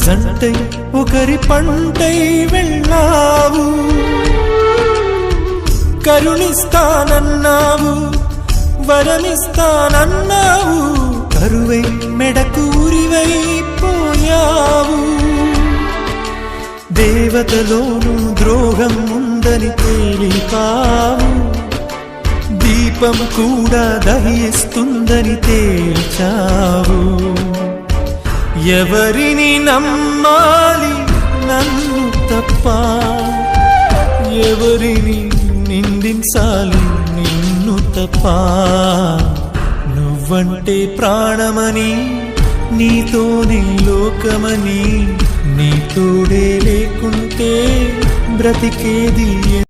జంటై ఒకరి పంటై వెళ్ళావు, కరుణిస్తానన్నావు, వరమిస్తానన్నావు, కరువై మెడకు ఉరివైపోయావు. దేవతలోను ద్రోహం ఉందని తేలిపావు, దీపం కూడా దహిస్తుందని తేల్చావు. ఎవరిని నమ్మాలి నన్ను తప్ప, ఎవరిని నిందించాలి నిన్ను తప్ప. నువ్వంటే ప్రాణమని, నీతోనే లోకమని, నీ తోడే లేకుంటే బ్రతికేది